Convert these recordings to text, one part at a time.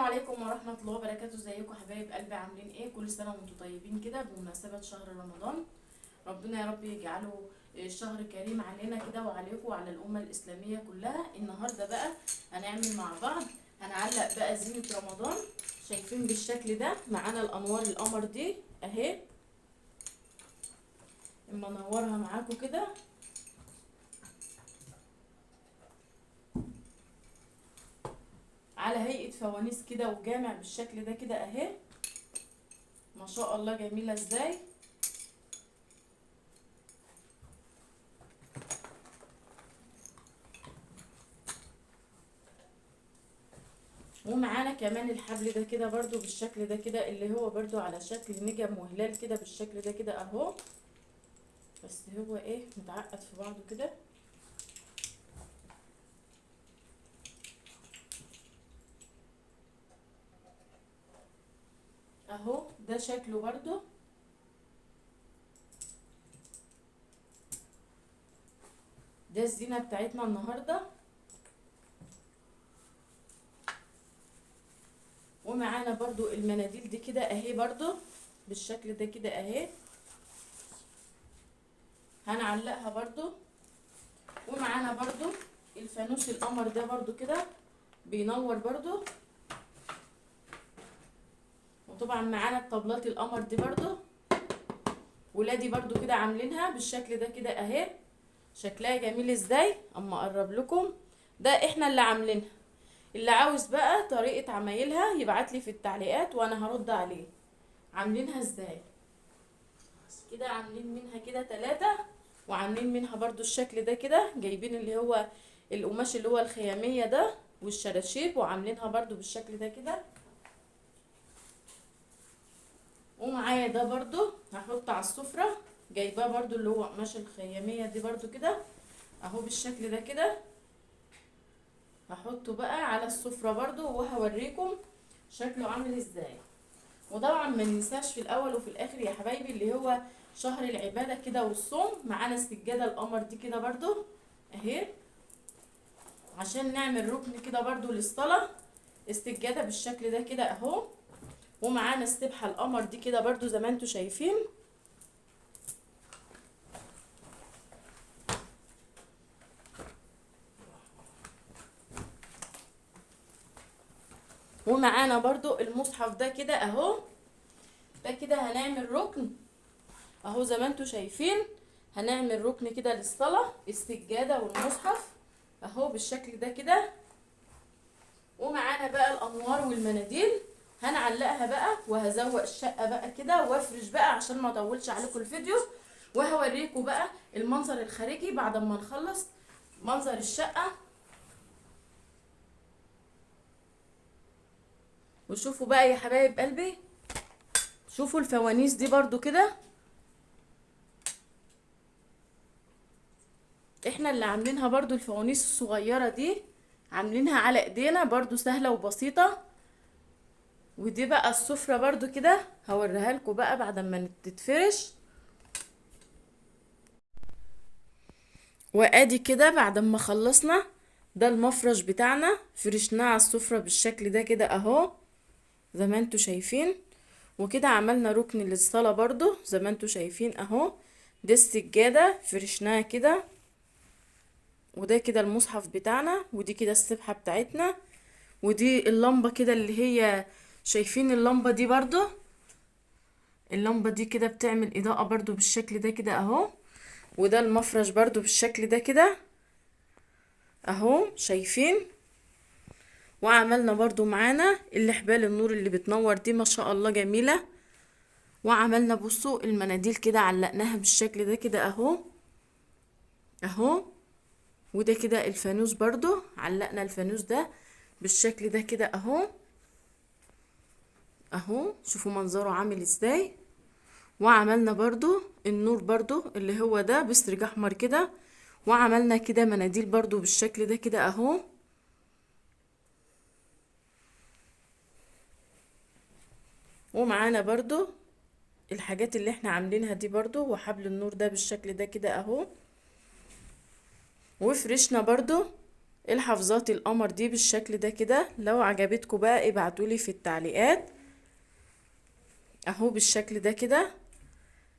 عليكم ورحمة الله وبركاته. ازيكم حبايب قلبي؟ عاملين ايه؟ كل سنة وانتم طيبين كده بمناسبة شهر رمضان. ربنا يا رب يجعله شهر كريم علينا كده وعليكم وعلى الأمة الإسلامية كلها. النهاردة بقى هنعمل مع بعض، هنعلق بقى زينة رمضان. شايفين بالشكل ده معانا الأنوار القمر دي اهي. اما انورها معاكم كده على هيئة فوانيس كده وجامع بالشكل ده كده اهي. ما شاء الله جميلة ازاي. ومعانا كمان الحبل ده كده برضو بالشكل ده كده، اللي هو برضو على شكل نجم وهلال كده بالشكل ده كده اهو. بس هو ايه متعقد في بعضه كده اهو. ده شكله برضو. ده الزينة بتاعتنا النهاردة. ومعانا برضو المناديل دي كده اهي برضو بالشكل ده كده اهي، هنعلقها برضو. ومعانا برضو الفانوس القمر ده برضو كده بينور برضو. وطبعا معانا الطبلات القمر دي برضو، ولادي برضو كده عاملينها بالشكل ده كده اهي. شكلها جميل ازاي اما اقرب لكم. ده احنا اللي عاملينها. اللي عاوز بقى طريقة عمايلها يبعتلي في التعليقات وانا هرد عليه. عاملينها ازاي كده؟ عاملين منها كده 3، وعاملين منها برضو الشكل ده كده، جايبين اللي هو القماش اللي هو الخيامية ده والشراشيب، وعاملينها برضو بالشكل ده كده. ومعايا ده برضو هحط على السفرة، جايباه برضو اللي هو قماش الخيامية دي برضو كده اهو بالشكل ده كده. هحطه بقى على السفرة برضو وهوريكم شكله عامل ازاي. وطبعا ما ننساش في الاول وفي الاخر يا حبايبي اللي هو شهر العبادة كده والصوم. معانا السجادة القمر دي كده برضو اهي، عشان نعمل ركن كده برضو للصلاة. السجادة بالشكل ده كده اهو. ومعانا السبحة القمر دي كده برضو زي ما انتوا شايفين. ومعانا برضو المصحف ده كده اهو. ده كده هنعمل ركن اهو زي ما انتوا شايفين. هنعمل ركن كده للصلاة، السجادة والمصحف اهو بالشكل ده كده. ومعانا بقى الانوار والمناديل هنعلقها بقى، وهزوق الشقة بقى كده وافرش بقى عشان ما اطولش عليكم الفيديو. وهوريكم بقى المنظر الخارجي بعد ما نخلص منظر الشقة. وشوفوا بقى يا حبايب قلبي، شوفوا الفوانيس دي برضو كده احنا اللي عاملينها. برضو الفوانيس الصغيرة دي عاملينها على ايدينا برضو، سهلة وبسيطة. ودي بقى السفرة برضو كده هوريها لكم بقى بعد ما تتفرش. وادي كده بعد ما خلصنا ده المفرش بتاعنا، فرشناه على السفرة بالشكل ده كده اهو زي ما انتوا شايفين. وكده عملنا ركن للصلاة برضو زي ما انتوا شايفين اهو. دي السجادة فرشناها كده، وده كده المصحف بتاعنا، ودي كده السبحة بتاعتنا. ودي اللمبة كده اللي هي شايفين اللمبة دي برضو. اللمبة دي كده بتعمل اضاءة برضو بالشكل ده كده اهو. وده المفرش برضو بالشكل ده كده اهو شايفين. وعملنا برضو معانا اللي حبال النور اللي بتنور دي ما شاء الله جميلة. وعملنا بصوا المناديل كده علقناها بالشكل ده كده اهو اهو. وده كده الفانوس برضو علقنا الفانوس ده بالشكل ده كده اهو اهو. شوفوا منظره عامل ازاي. وعملنا برضو النور برضو اللي هو ده بسرج احمر كده. وعملنا كده مناديل برضو بالشكل ده كده اهو. ومعانا برضو الحاجات اللي احنا عاملينها دي برضو، وحبل النور ده بالشكل ده كده اهو. وفرشنا برضو الحافظات القمر دي بالشكل ده كده. لو عجبتكم بقى ابعتولي في التعليقات اهو بالشكل ده كده.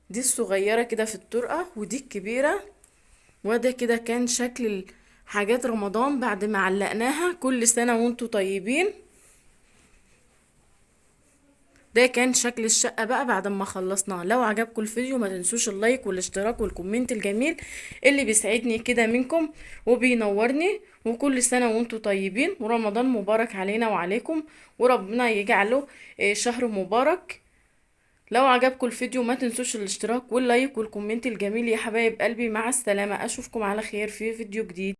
دي الصغيرة كده في الطرقة ودي الكبيرة. وده كده كان شكل حاجات رمضان بعد ما علقناها. كل سنة وانتوا طيبين. ده كان شكل الشقة بقى بعد ما خلصناها. لو عجبكم الفيديو ما تنسوش اللايك والاشتراك والكومنت الجميل اللي بيسعدني كده منكم وبينورني. وكل سنة وانتوا طيبين ورمضان مبارك علينا وعليكم، وربنا يجعله شهر مبارك. لو عجبكم الفيديو ما تنسوش الاشتراك واللايك والكومنت الجميل يا حبايب قلبي. مع السلامة، اشوفكم على خير في فيديو جديد.